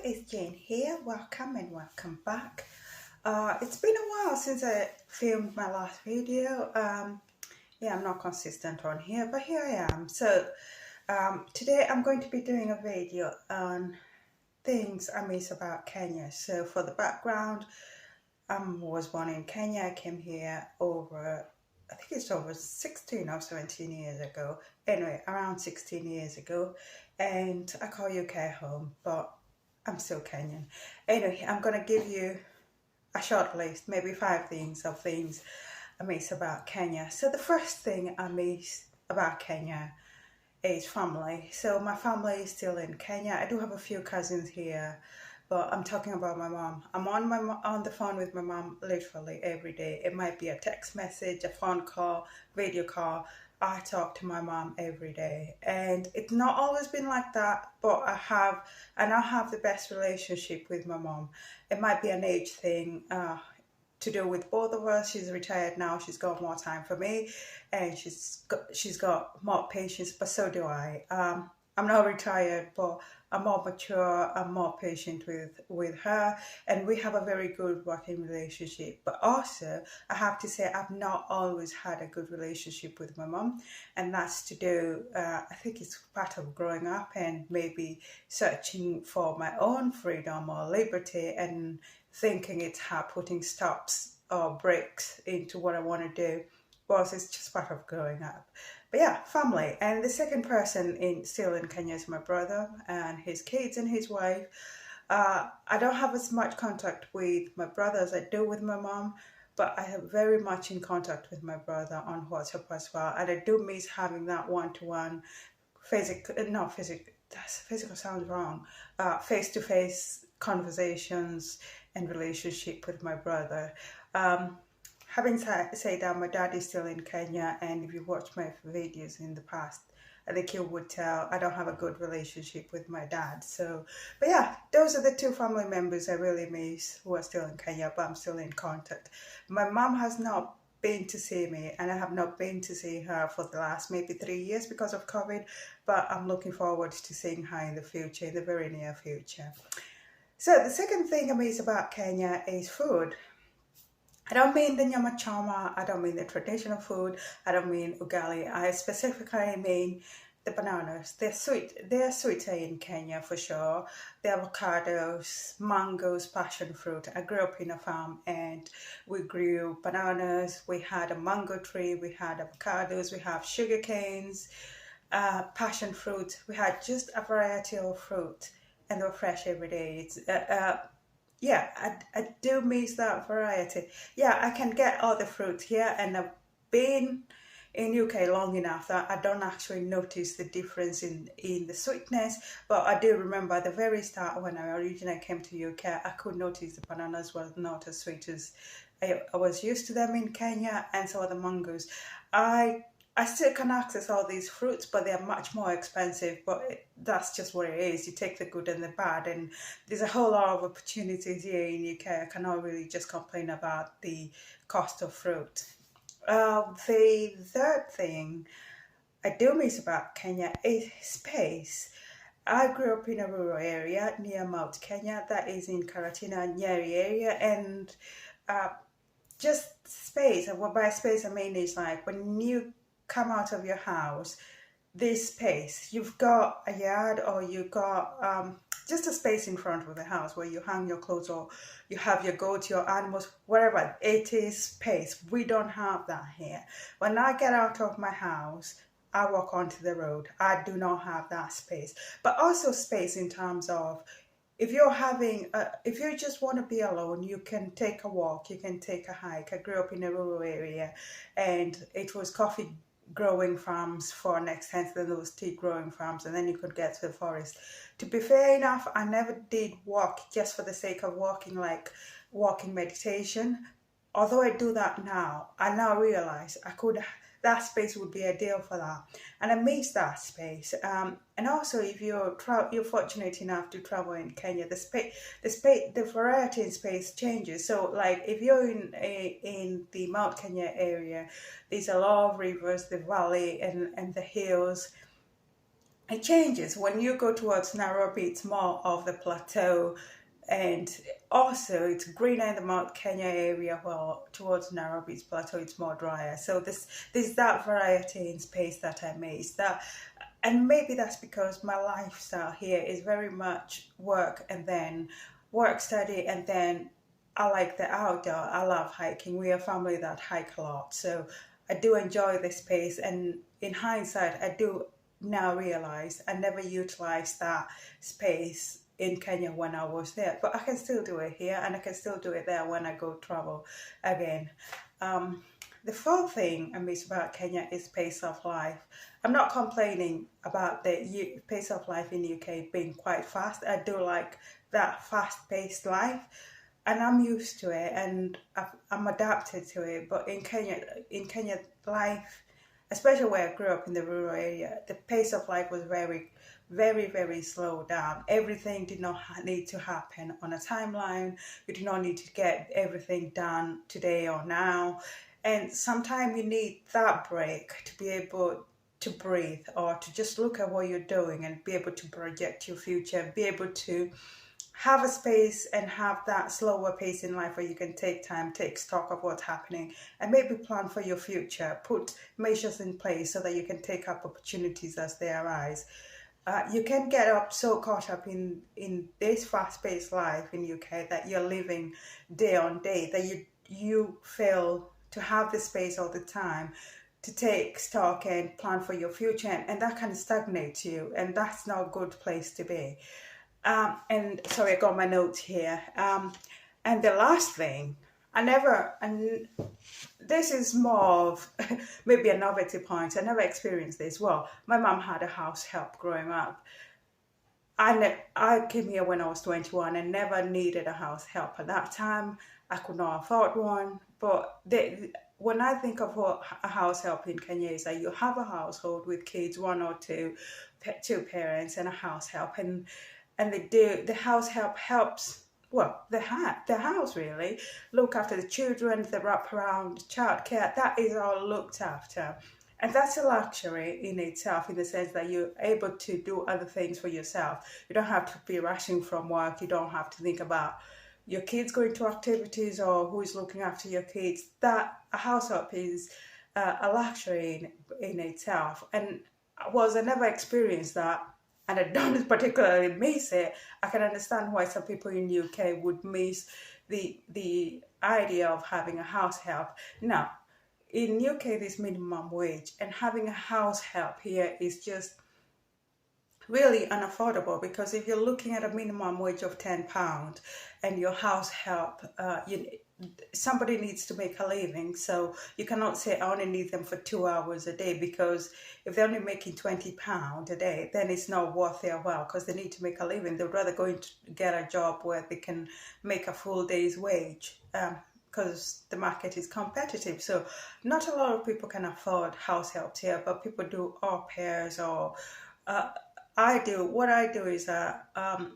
it's Jane here. Welcome and welcome back. It's been a while since I filmed my last video. Yeah, I'm not consistent on here, but here I am. Today I'm going to be doing a video on things I miss about Kenya. So for the background, I was born in Kenya. I came here I think it's over 16 or 17 years ago. Anyway, around 16 years ago. And I call UK home, but I'm still Kenyan. Anyway, I'm going to give you a short list, maybe 5 things I miss about Kenya. So the first thing I miss about Kenya is family. So my family is still in Kenya. I do have a few cousins here, but I'm talking about my mom. I'm on the phone with my mom literally every day. It might be a text message, a phone call, video call. I talk to my mom every day, and it's not always been like that, but I now have the best relationship with my mom. It might be an age thing, to do with both of us. She's retired now. She's got more time for me, and she's got more patience. But so do I. I'm not retired, but I'm more mature. I'm more patient with her, and we have a very good working relationship. But also, I have to say, I've not always had a good relationship with my mom, and that's to do. I think it's part of growing up and maybe searching for my own freedom or liberty and thinking it's her putting stops or breaks into what I want to do. Well, it's just part of growing up. But yeah, family. And the second person still in Kenya is my brother and his kids and his wife. I don't have as much contact with my brother as I do with my mom, but I have very much in contact with my brother on WhatsApp as well. And I do miss having that one-to-one physical sounds wrong, face-to-face conversations and relationship with my brother. Having said that, my dad is still in Kenya, and if you watch my videos in the past, I think you would tell I don't have a good relationship with my dad. But yeah, those are the two family members I really miss who are still in Kenya, but I'm still in contact. My mom has not been to see me, and I have not been to see her for the last maybe 3 years because of COVID, but I'm looking forward to seeing her in the future, in the very near future. So the second thing I miss about Kenya is food. I don't mean the nyama choma, I don't mean the traditional food, I don't mean ugali. I specifically mean the bananas. They're sweet. They're sweeter in Kenya for sure. The avocados, mangoes, passion fruit. I grew up in a farm and we grew bananas. We had a mango tree. We had avocados. We have sugar canes, passion fruit. We had just a variety of fruit, and they're fresh every day. Yeah, I do miss that variety. Yeah, I can get all the fruit here, and I've been in UK long enough that I don't actually notice the difference in the sweetness, but I do remember at the very start when I originally came to UK, I could notice the bananas were not as sweet as I was used to them in Kenya, and so are the mangoes. I still can access all these fruits, but they're much more expensive. But that's just what it is. You take the good and the bad, and there's a whole lot of opportunities here in UK. I cannot really just complain about the cost of fruit. The third thing I do miss about Kenya is space. I grew up in a rural area near Mount Kenya, that is in Karatina, Nyeri area, and just space. And what by space I mean is like when you come out of your house, this space, you've got a yard or you've got just a space in front of the house where you hang your clothes or you have your goats, your animals, whatever. It is space. We don't have that here. When I get out of my house, I walk onto the road. I do not have that space. But also space in terms of if you just want to be alone, you can take a walk, you can take a hike. I grew up in a rural area, and it was coffee growing farms for next hence then there was tea growing farms, and then you could get to the forest. To be fair enough, I never did walk just for the sake of walking, like walking meditation. Although I do that now, I now realize that space would be ideal for that, and I miss that space. And also, if you're fortunate enough to travel in Kenya, the variety in space changes. So, like if you're in the Mount Kenya area, there's a lot of rivers, the valley, and the hills. it changes. When you go towards Nairobi, it's more of the plateau, and also it's greener in the Mount Kenya area. Well, towards Nairobi's plateau, it's more drier. So there's that variety in space that I miss. That, and maybe that's because my lifestyle here is very much work and then work, study, and then I like the outdoor. I love hiking. We are a family that hike a lot, so I do enjoy this space. And in hindsight, I do now realize I never utilized that space in Kenya when I was there, but I can still do it here, and I can still do it there when I go travel again. Um, the fourth thing I miss about Kenya is pace of life. I'm not complaining about the pace of life in UK being quite fast. I do like that fast-paced life, and I'm used to it, and I'm adapted to it. But in Kenya, life, especially where I grew up in the rural area, the pace of life was very, very, very slow down. Everything did not need to happen on a timeline. You did not need to get everything done today or now. And sometimes you need that break to be able to breathe, or to just look at what you're doing and be able to project your future, be able to have a space and have that slower pace in life where you can take time, take stock of what's happening, and maybe plan for your future, put measures in place so that you can take up opportunities as they arise. You can get up so caught up in this fast-paced life in UK that you're living day on day, that you fail to have the space all the time to take stock and plan for your future, and that kind of stagnates you, and that's not a good place to be. And sorry, I got my notes here. And the last thing, and this is more of maybe a novelty point. I never experienced this. Well, my mom had a house help growing up. I came here when I was 21 and never needed a house help at that time. I could not afford one. But when I think of what a house help in Kenya is, that you have a household with kids, one or two parents, and a house help, and the house help helps, well, the house really look after the children, the wraparound childcare, that is all looked after. And that's a luxury in itself, in the sense that you're able to do other things for yourself. You don't have to be rushing from work. You don't have to think about your kids going to activities or who is looking after your kids. That a house help is a luxury in itself. And whilst I never experienced that, and I don't particularly miss it, I can understand why some people in the UK would miss the idea of having a house help. Now, in UK, there's minimum wage, and having a house help here is just really unaffordable, because if you're looking at a minimum wage of £10 and your house help, somebody needs to make a living, so you cannot say I only need them for 2 hours a day, because if they're only making £20 a day, then it's not worth their while, because they need to make a living. They'd rather go and get a job where they can make a full day's wage, because the market is competitive. So not a lot of people can afford house help here, but people do au pairs, or what I do is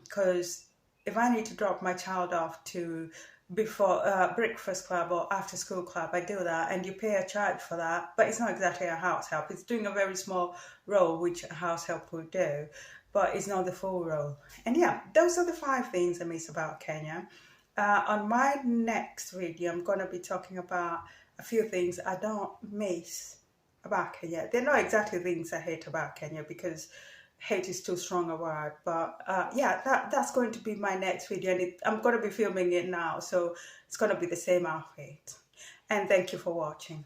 because if I need to drop my child off to before breakfast club or after school club, I do that, and you pay a charge for that, but it's not exactly a house help. It's doing a very small role, which a house help would do, but it's not the full role. And yeah, those are the 5 things I miss about Kenya. On my next video, I'm going to be talking about a few things I don't miss about Kenya. They're not exactly things I hate about Kenya, because hate is too strong a word, but yeah, that's going to be my next video, and I'm going to be filming it now, so it's going to be the same outfit. And thank you for watching.